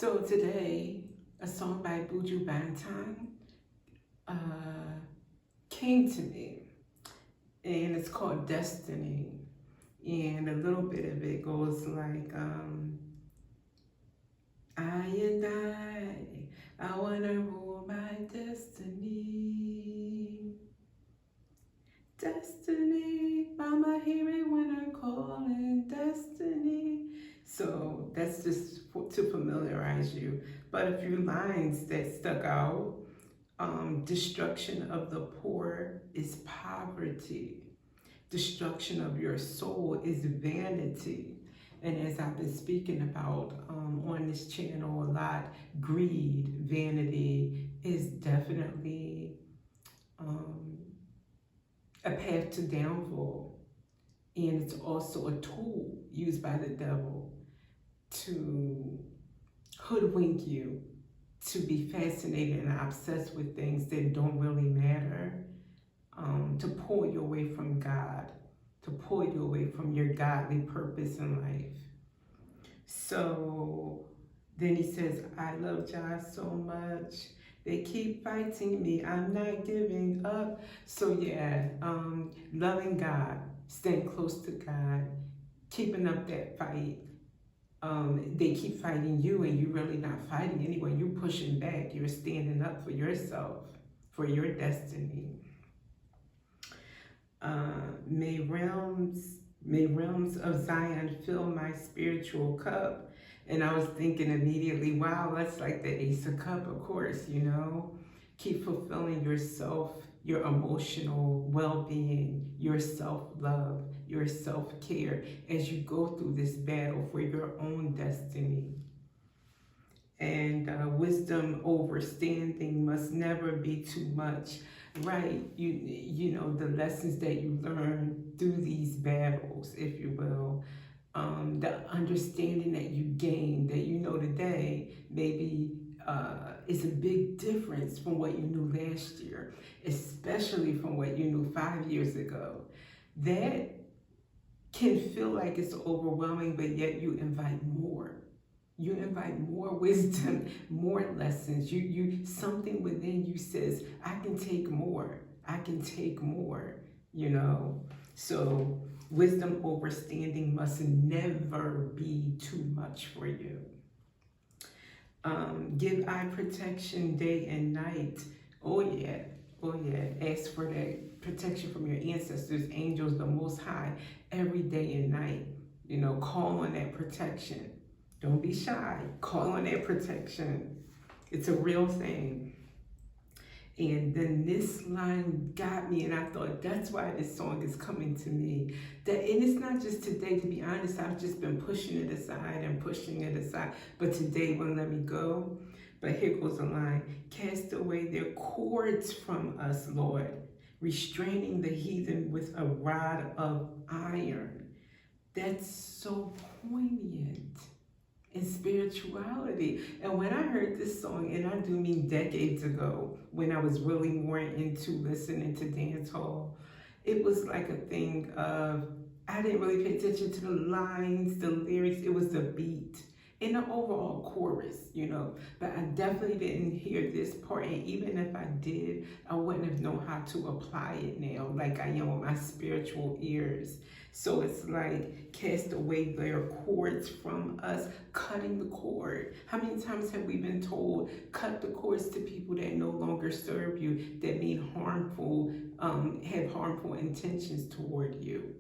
So today, a song by Buju Banton came to me, and it's called Destiny. And a little bit of it goes like, I wanna rule my destiny. Destiny, mama hear it when I'm calling destiny. So that's just to familiarize you. But a few lines that stuck out. Destruction of the poor is poverty. Destruction of your soul is vanity. And as I've been speaking about on this channel a lot, greed, vanity is definitely a path to downfall. And it's also a tool used by the devil to hoodwink you, to be fascinated and obsessed with things that don't really matter, to pull you away from God, to pull you away from your godly purpose in life. So then he says, I love God so much. They keep fighting me. I'm not giving up. So yeah, loving God, staying close to God, keeping up that fight. They keep fighting you and you're really not fighting anyway. You're pushing back. You're standing up for yourself, for your destiny. May realms of Zion fill my spiritual cup. And I was thinking immediately, wow, that's like the Ace of Cups, of course, you know. Keep fulfilling yourself, your emotional well-being, your self-love, your self-care as you go through this battle for your own destiny. And wisdom overstanding must never be too much, right? You know, the lessons that you learn through these battles, if you will, the understanding that you gain, that you know today, maybe is a big difference from what you knew last year, especially from what you knew 5 years ago. That can feel like it's overwhelming, but yet you invite more. You invite more wisdom, more lessons. You something within you says, I can take more. I can take more, you know. So wisdom overstanding must never be too much for you. Give eye protection day and night. Oh yeah, oh yeah. Ask for that protection from your ancestors, angels, the Most High, every day and night. You know, call on that protection. Don't be shy. Call on that protection. It's a real thing. And then this line got me, and I thought that's why this song is coming to me. And it's not just today, to be honest. I've just been pushing it aside and pushing it aside. But today won't let me go. But here goes the line. Cast away their cords from us, Lord, restraining the heathen with a rod of iron. That's so poignant in spirituality. And when I heard this song, and I do mean decades ago, when I was really more into listening to dancehall, it was like a thing of, I didn't really pay attention to the lines, the lyrics, it was the beat and the overall chorus, you know. But I definitely didn't hear this part, and even if I did, I wouldn't have known how to apply it now like I am with my spiritual ears. So it's like, cast away their cords from us, cutting the cord. How many times have we been told, cut the cords to people that no longer serve you, that mean harmful, have harmful intentions toward you?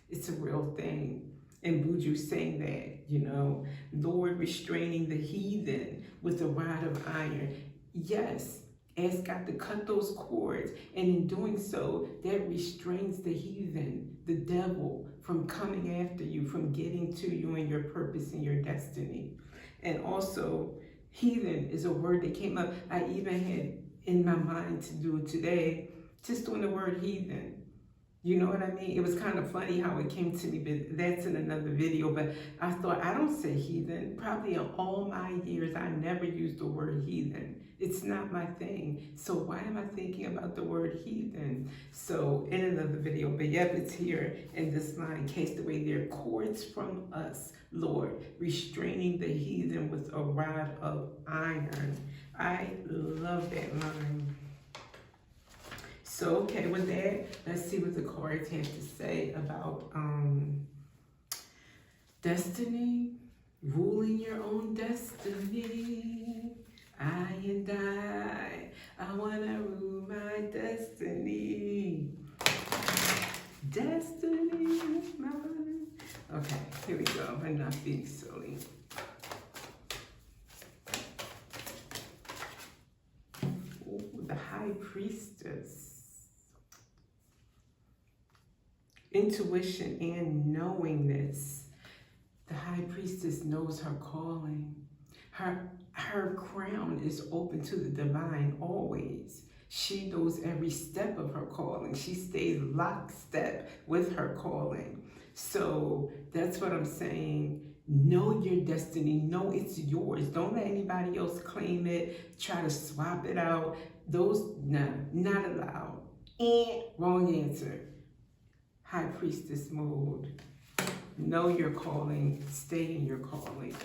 It's a real thing. And Buju saying that, you know, Lord restraining the heathen with a rod of iron. Yes, ask God to cut those cords. And in doing so, that restrains the heathen, the devil, from coming after you, from getting to you and your purpose and your destiny. And also, heathen is a word that came up. I even had in my mind to do it today, just doing the word heathen. You know what I mean? It was kind of funny how it came to me, but that's in another video. But I thought, I don't say heathen. Probably in all my years, I never used the word heathen. It's not my thing. So why am I thinking about the word heathen? So in another video, but yep, it's here in this line. Cast away their cords from us, Lord, restraining the heathen with a rod of iron. I love that line. So, okay, with that, let's see what the cards have to say about destiny, ruling your own destiny. I wanna rule my destiny. Destiny is mine. Okay, here we go. Enough being silly. Ooh, the High Priestess. Intuition and knowingness. The High Priestess knows her calling. Her crown is open to the divine always. She knows every step of her calling. She stays lockstep with her calling. So that's what I'm saying. Know your destiny. Know it's yours. Don't let anybody else claim it. Try to swap it out. Those, no, not allowed. Wrong answer. High Priestess mode. Know your calling. Stay in your calling.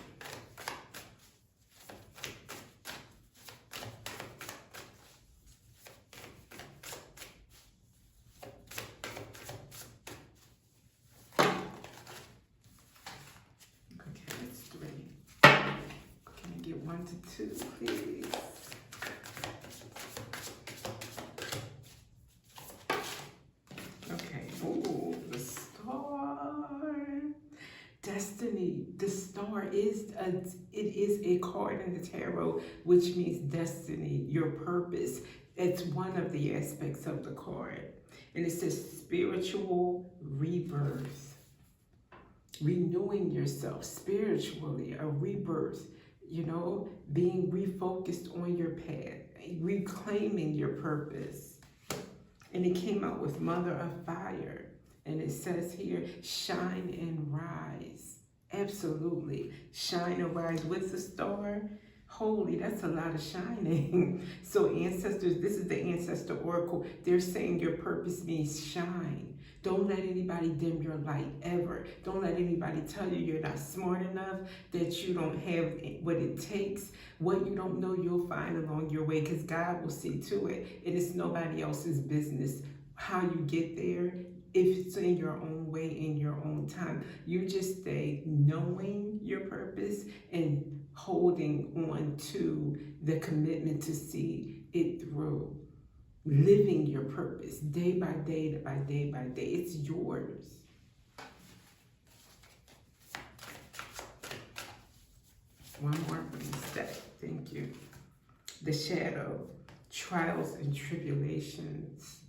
Okay, that's 3. Can I get 1 to 2, please? Destiny. The star is a card in the tarot, which means destiny, your purpose. It's one of the aspects of the card. And it says spiritual rebirth. Renewing yourself spiritually, a rebirth, you know, being refocused on your path, reclaiming your purpose. And it came out with Mother of Fire. And it says here, shine and rise. Absolutely. Shine and rise with the star. Holy, that's a lot of shining. So ancestors, this is the Ancestor Oracle. They're saying your purpose means shine. Don't let anybody dim your light, ever. Don't let anybody tell you you're not smart enough, that you don't have what it takes. What you don't know, you'll find along your way, because God will see to it. It is nobody else's business how you get there. If it's in your own way, in your own time, you just stay knowing your purpose and holding on to the commitment to see it through. Living your purpose day by day by day by day. It's yours. One more from the stack. Thank you. The shadow. Trials and tribulations.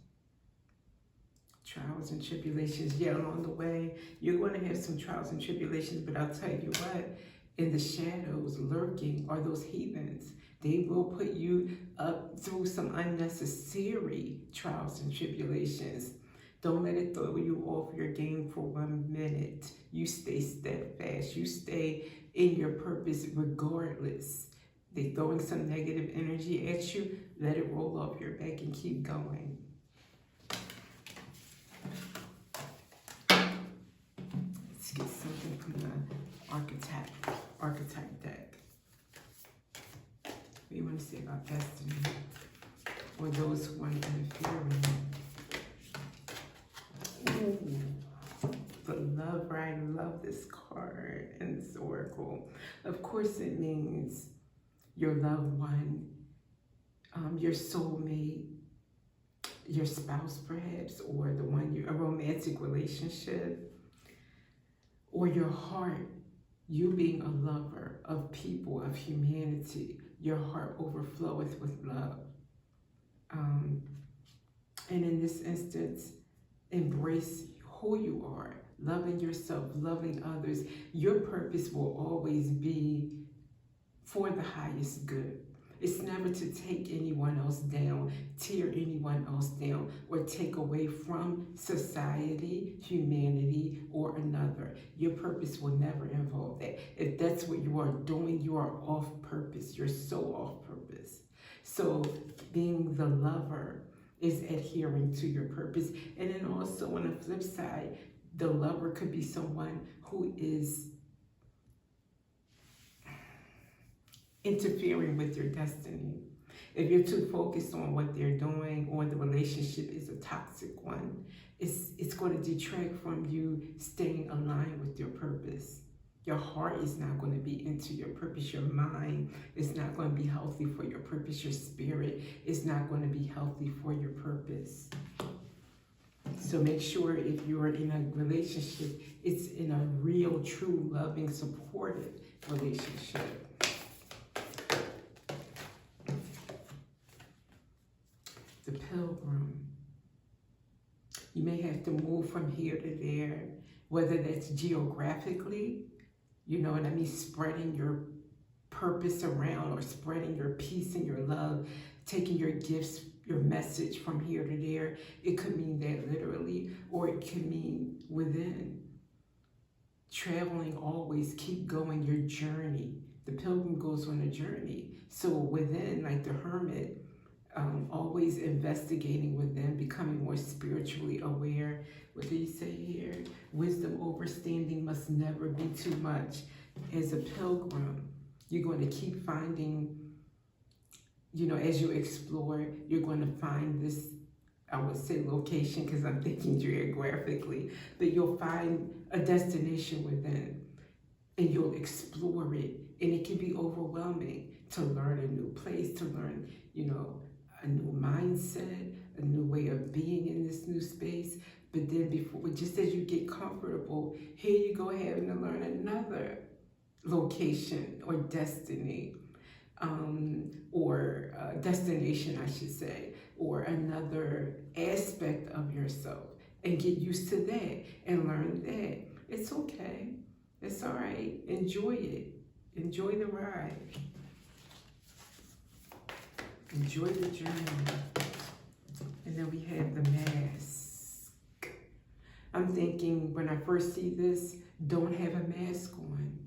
Trials and tribulations, yeah, along the way, you're going to have some trials and tribulations, but I'll tell you what, in the shadows, lurking are those heathens. They will put you up through some unnecessary trials and tribulations. Don't let it throw you off your game for 1 minute. You stay steadfast. You stay in your purpose regardless. They're throwing some negative energy at you. Let it roll off your back and keep going. Get something from the archetype deck. What do you want to say about destiny? Or those who want to interfere with it? Ooh, the lover. I love this card and this oracle. Of course it means your loved one, your soulmate, your spouse perhaps, or the one a romantic relationship. Or your heart, you being a lover of people, of humanity, your heart overfloweth with love. And in this instance, embrace who you are, loving yourself, loving others. Your purpose will always be for the highest good. It's never to take anyone else down, tear anyone else down, or take away from society, humanity, or another. Your purpose will never involve that. If that's what you are doing, you are off purpose. You're so off purpose. So being the lover is adhering to your purpose. And then also on the flip side, the lover could be someone who is interfering with your destiny. If you're too focused on what they're doing, or the relationship is a toxic one, it's going to detract from you staying aligned with your purpose. Your heart is not going to be into your purpose. Your mind is not going to be healthy for your purpose. Your spirit is not going to be healthy for your purpose. So make sure if you're in a relationship, it's in a real, true, loving, supportive relationship. The Pilgrim. You may have to move from here to there, whether that's geographically, you know what I mean, spreading your purpose around, or spreading your peace and your love, taking your gifts, your message from here to there. It could mean that literally, or it could mean within. Traveling, always keep going your journey. The pilgrim goes on a journey. So within, like the hermit, always investigating within, becoming more spiritually aware. What do you say here? Wisdom overstanding must never be too much. As a pilgrim, you're going to keep finding, you know, as you explore, you're going to find this, I would say location, because I'm thinking geographically, but you'll find a destination within, and you'll explore it. And it can be overwhelming to learn a new place, to learn, you know, a new mindset, a new way of being in this new space. But then before, just as you get comfortable, here you go having to learn another location or destiny, or destination, I should say, or another aspect of yourself, and get used to that and learn that. It's okay. It's all right. Enjoy it. Enjoy the ride. Enjoy the journey. And then we have the mask. I'm thinking when I first see this, don't have a mask on.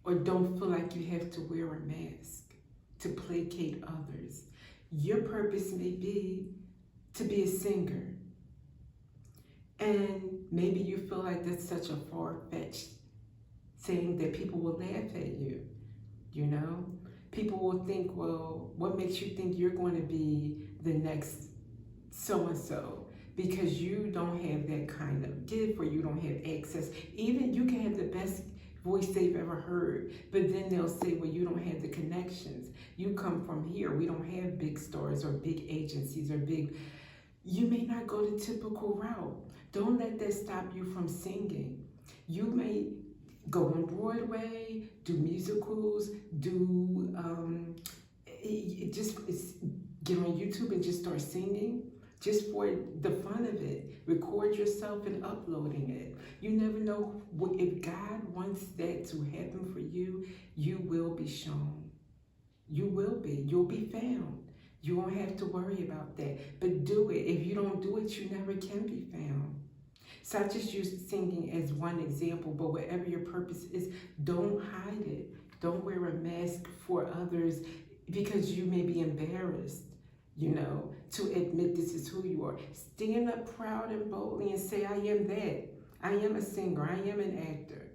Or don't feel like you have to wear a mask to placate others. Your purpose may be to be a singer. And maybe you feel like that's such a far-fetched thing that people will laugh at you, you know? People will think, well, what makes you think you're going to be the next so-and-so? Because you don't have that kind of gift, or you don't have access. Even you can have the best voice they've ever heard, but then they'll say, well, you don't have the connections. You come from here. We don't have big stars or big agencies or big... You may not go the typical route. Don't let that stop you from singing. You may go on Broadway, do musicals, do just get on YouTube and just start singing, just for the fun of it. Record yourself and uploading it. You never know, if God wants that to happen for you, you will be shown. You will be. You'll be found. You won't have to worry about that. But do it. If you don't do it, you never can be found. So I just use singing as one example, but whatever your purpose is, don't hide it. Don't wear a mask for others, because you may be embarrassed, you know, to admit this is who you are. Stand up proud and boldly and say, I am that. I am a singer. I am an actor.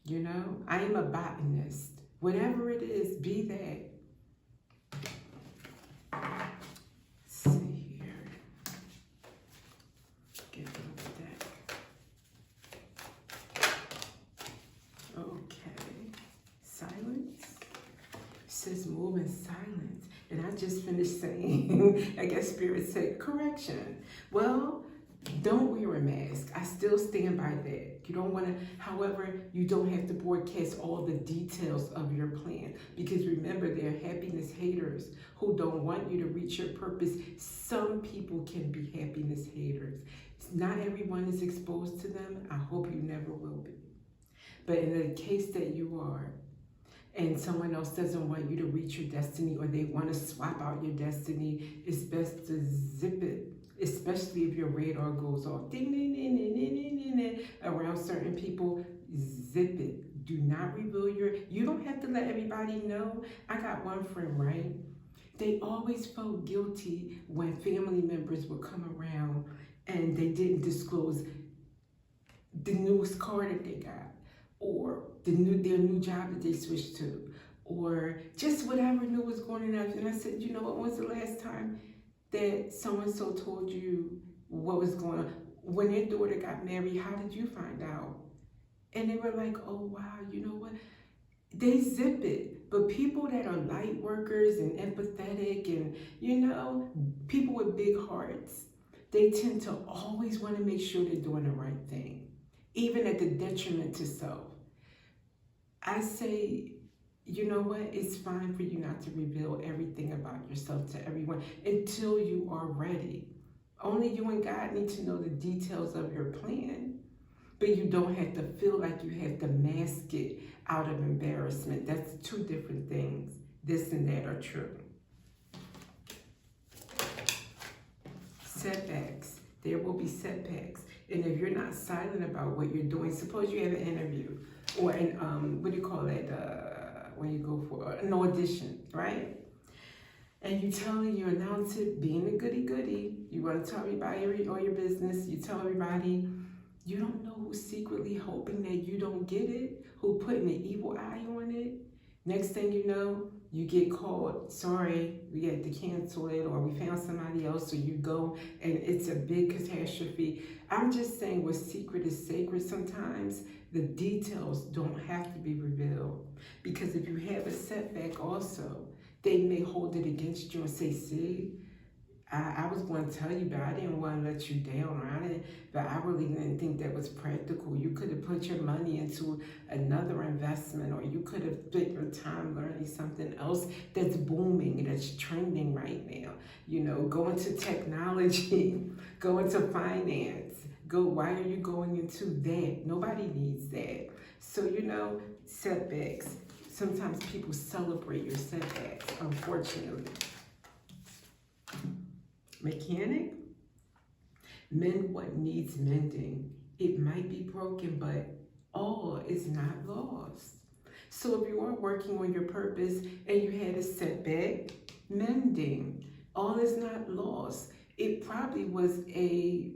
You know, I am a botanist. Whatever it is, be that. Says move in silence. And I just finished saying, I guess Spirit said, correction. Well, don't wear a mask. I still stand by that. You don't want to, however, you don't have to broadcast all the details of your plan. Because remember, there are happiness haters who don't want you to reach your purpose. Some people can be happiness haters. Not everyone is exposed to them. I hope you never will be. But in the case that you are, and someone else doesn't want you to reach your destiny, or they want to swap out your destiny, it's best to zip it, especially if your radar goes off ding, ding, ding, ding, ding, ding, ding, around certain people. Zip it. Do not reveal you don't have to let everybody know. I got one friend, right? They always felt guilty when family members would come around and they didn't disclose the newest car that they got, or their new job that they switched to, or just whatever new was going on. And I said, you know what, when was the last time that so-and-so told you what was going on? When their daughter got married, how did you find out? And they were like, oh wow, you know what? They zip it. But people that are light workers and empathetic and, you know, people with big hearts, they tend to always want to make sure they're doing the right thing, even at the detriment to self. I say, you know what? It's fine for you not to reveal everything about yourself to everyone until you are ready. Only you and God need to know the details of your plan. But you don't have to feel like you have to mask it out of embarrassment. That's two different things. This and that are true. Setbacks. There will be setbacks. And if you're not silent about what you're doing, suppose you have an interview or what do you call it? When you go for an audition, right? And you announce it, being a goody-goody. You want to tell everybody all your business. You tell everybody. You don't know who's secretly hoping that you don't get it, who putting an evil eye on it. Next thing you know, you get called, sorry, we had to cancel it, or we found somebody else, or you go and it's a big catastrophe. I'm just saying what's secret is sacred. Sometimes the details don't have to be revealed, because if you have a setback also, they may hold it against you and say, see, I was going to tell you, but I didn't want to let you down, but I really didn't think that was practical. You could have put your money into another investment, or you could have spent your time learning something else that's booming, that's trending right now. You know, go into technology, go into finance, why are you going into that? Nobody needs that. So, you know, setbacks. Sometimes people celebrate your setbacks, unfortunately. Mechanic, mend what needs mending. It might be broken, but all is not lost. So if you are working on your purpose and you had a setback, mending, all is not lost. It probably was a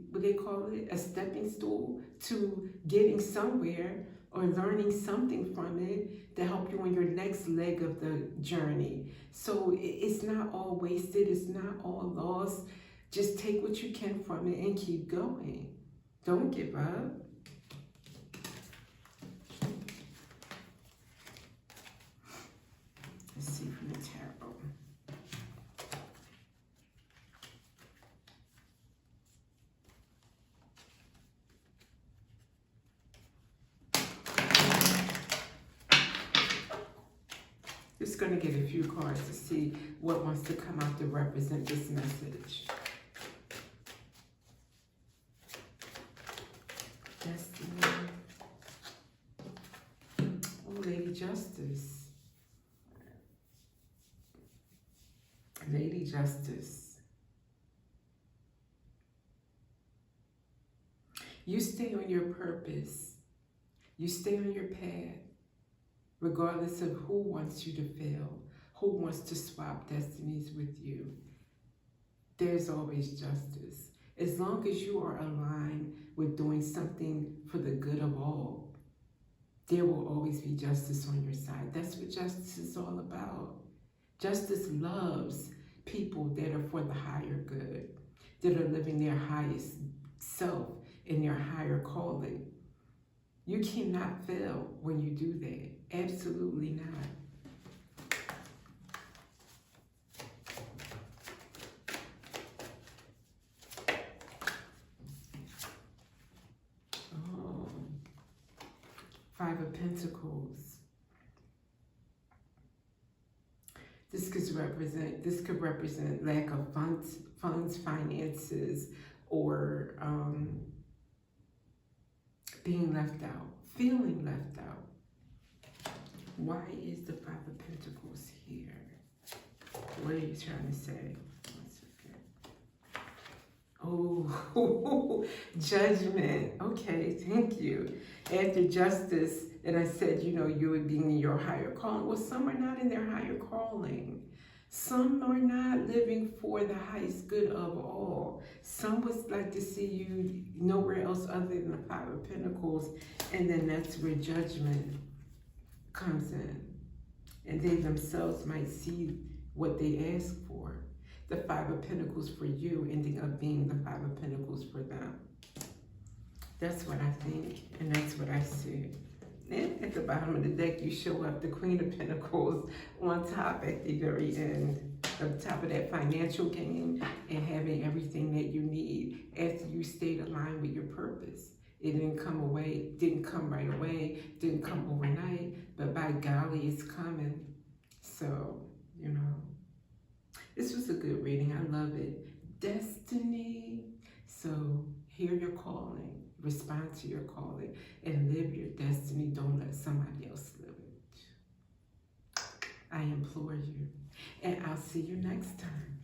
stepping stool to getting somewhere, or learning something from it to help you on your next leg of the journey. So it's not all wasted, it's not all lost. Just take what you can from it and keep going. Don't give up. Let's see from the tarot. Just going to get a few cards to see what wants to come out to represent this message. Destiny. Oh, Lady Justice. Lady Justice. You stay on your purpose. You stay on your path. Regardless of who wants you to fail, who wants to swap destinies with you, there's always justice. As long as you are aligned with doing something for the good of all, there will always be justice on your side. That's what justice is all about. Justice loves people that are for the higher good, that are living their highest self in their higher calling. You cannot fail when you do that. Absolutely not. Oh, Five of Pentacles. This could represent lack of funds, finances, or being left out, feeling left out. Why is the Five of Pentacles here? What are you trying to say? Oh, judgment. Okay, thank you. After justice, and I said, you know, you would be in your higher calling. Well, some are not in their higher calling. Some are not living for the highest good of all. Some would like to see you nowhere else other than the Five of Pentacles. And then that's where judgment comes in. And they themselves might see what they ask for. The Five of Pentacles for you ending up being the Five of Pentacles for them. That's what I think, and that's what I see. And at the bottom of the deck, you show up the Queen of Pentacles on top at the very end, on top of that financial gain and having everything that you need after you stayed aligned with your purpose. It didn't come right away, didn't come overnight, but by golly, it's coming. So, you know, this was a good reading. I love it. Destiny. So hear your calling. Respond to your calling and live your destiny. Don't let somebody else live it. I implore you. And I'll see you next time.